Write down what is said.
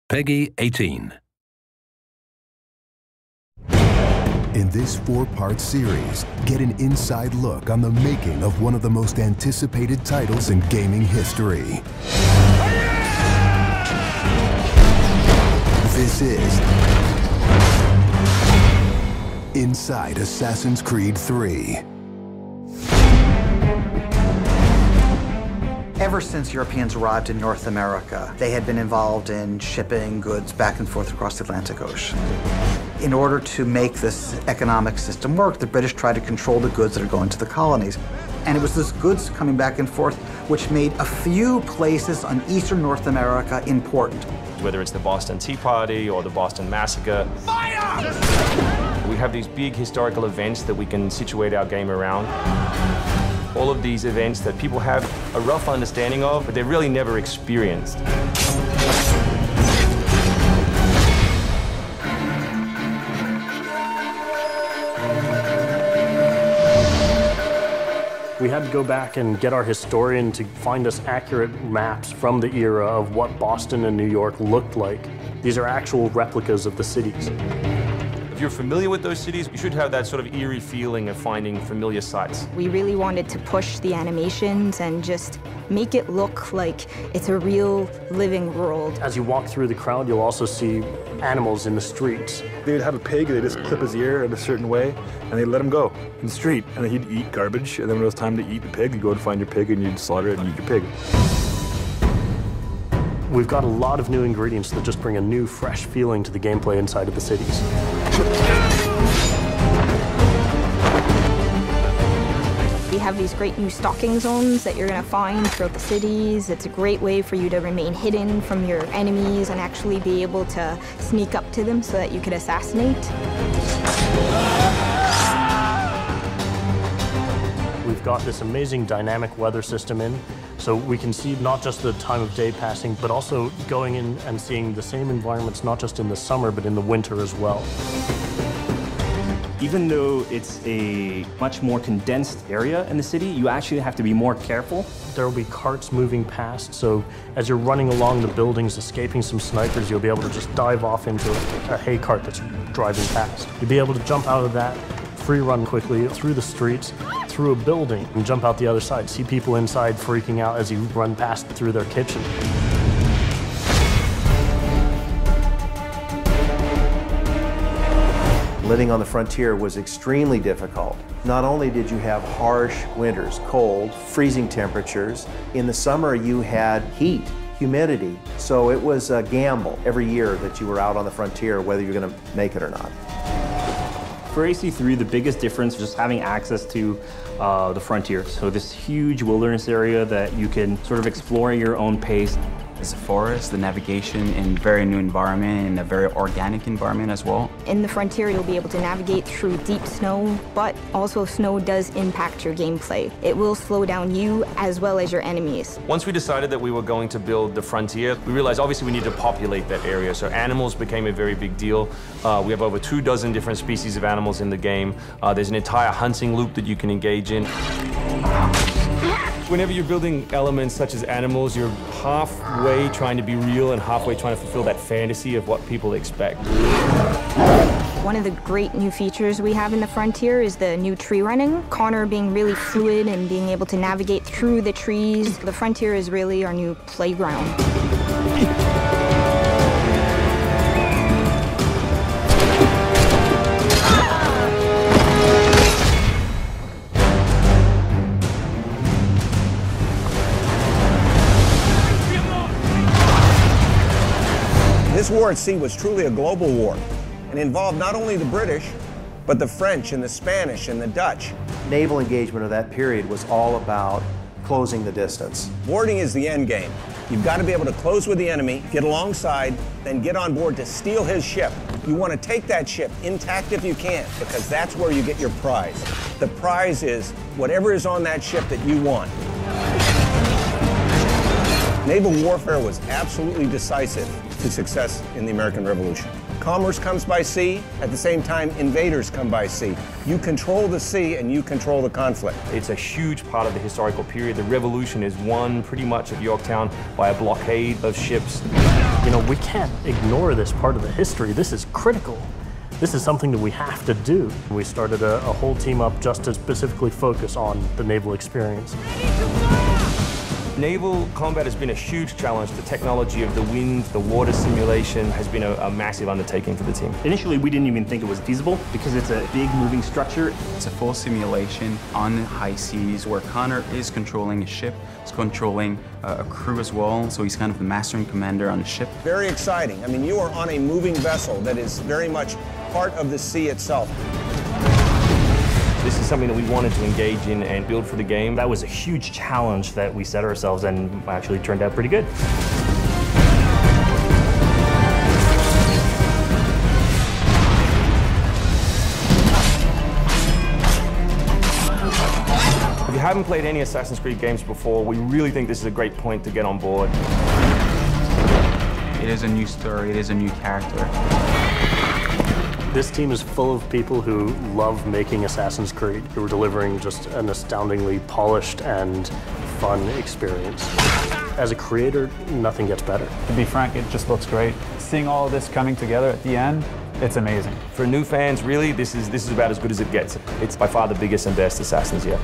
Peggy 18. In this 4-part series, get an inside look on the making of one of the most anticipated titles in gaming history. This is Inside Assassin's Creed 3. Ever since Europeans arrived in North America, they had been involved in shipping goods back and forth across the Atlantic Ocean. In order to make this economic system work, the British tried to control the goods that are going to the colonies. And it was those goods coming back and forth which made a few places on eastern North America important. Whether it's the Boston Tea Party or the Boston Massacre. Fire! We have these big historical events that we can situate our game around. All of these events that people have a rough understanding of, but they've really never experienced. We had to go back and get our historian to find us accurate maps from the era of what Boston and New York looked like. These are actual replicas of the cities. If you're familiar with those cities, you should have that sort of eerie feeling of finding familiar sights. We really wanted to push the animations and just make it look like it's a real living world. As you walk through the crowd, you'll also see animals in the streets. They'd have a pig, they'd just clip his ear in a certain way, and they'd let him go in the street. And then he'd eat garbage, and then when it was time to eat the pig, you'd go and find your pig, and you'd slaughter it and eat your pig. We've got a lot of new ingredients that just bring a new, fresh feeling to the gameplay inside of the cities. We have these great new stalking zones that you're going to find throughout the cities. It's a great way for you to remain hidden from your enemies and actually be able to sneak up to them so that you could assassinate. We've got this amazing dynamic weather system in, so we can see not just the time of day passing, but also going in and seeing the same environments, not just in the summer, but in the winter as well. Even though it's a much more condensed area in the city, you actually have to be more careful. There will be carts moving past, so as you're running along the buildings, escaping some snipers, you'll be able to just dive off into a hay cart that's driving past. You'll be able to jump out of that, free run quickly through the streets, through a building, and jump out the other side. See people inside freaking out as you run past through their kitchen. Living on the frontier was extremely difficult. Not only did you have harsh winters, cold, freezing temperatures, in the summer you had heat, humidity, so it was a gamble every year that you were out on the frontier, whether you're going to make it or not. For AC3, the biggest difference is just having access to the frontier. So this huge wilderness area that you can sort of explore at your own pace. It's a forest, the navigation in a very new environment, in a very organic environment as well. In the frontier, you'll be able to navigate through deep snow, but also snow does impact your gameplay. It will slow down you as well as your enemies. Once we decided that we were going to build the frontier, we realized obviously we need to populate that area. So animals became a very big deal. We have over 24 different species of animals in the game. There's an entire hunting loop that you can engage in. Whenever you're building elements such as animals, you're halfway trying to be real and halfway trying to fulfill that fantasy of what people expect. One of the great new features we have in the frontier is the new tree running. Connor being really fluid and being able to navigate through the trees. The frontier is really our new playground. This war at sea was truly a global war and involved not only the British, but the French and the Spanish and the Dutch. Naval engagement of that period was all about closing the distance. Boarding is the end game. You've got to be able to close with the enemy, get alongside, then get on board to steal his ship. You want to take that ship intact if you can, because that's where you get your prize. The prize is whatever is on that ship that you want. Naval warfare was absolutely decisive to success in the American Revolution. Commerce comes by sea, at the same time invaders come by sea. You control the sea and you control the conflict. It's a huge part of the historical period. The Revolution is won pretty much at Yorktown by a blockade of ships. You know, we can't ignore this part of the history. This is critical. This is something that we have to do. We started a whole team up just to specifically focus on the naval experience. Naval combat has been a huge challenge. The technology of the wind, the water simulation has been a massive undertaking for the team. Initially, we didn't even think it was feasible because it's a big moving structure. It's a full simulation on the high seas where Connor is controlling a ship, he's controlling a crew as well, so he's kind of the master and commander on the ship. Very exciting. I mean, you are on a moving vessel that is very much part of the sea itself. This is something that we wanted to engage in and build for the game. That was a huge challenge that we set ourselves and actually turned out pretty good. If you haven't played any Assassin's Creed games before, we really think this is a great point to get on board. It is a new story, it is a new character. This team is full of people who love making Assassin's Creed, who are delivering just an astoundingly polished and fun experience. As a creator, nothing gets better. To be frank, it just looks great. Seeing all of this coming together at the end, it's amazing. For new fans, really, this is about as good as it gets. It's by far the biggest and best Assassins yet.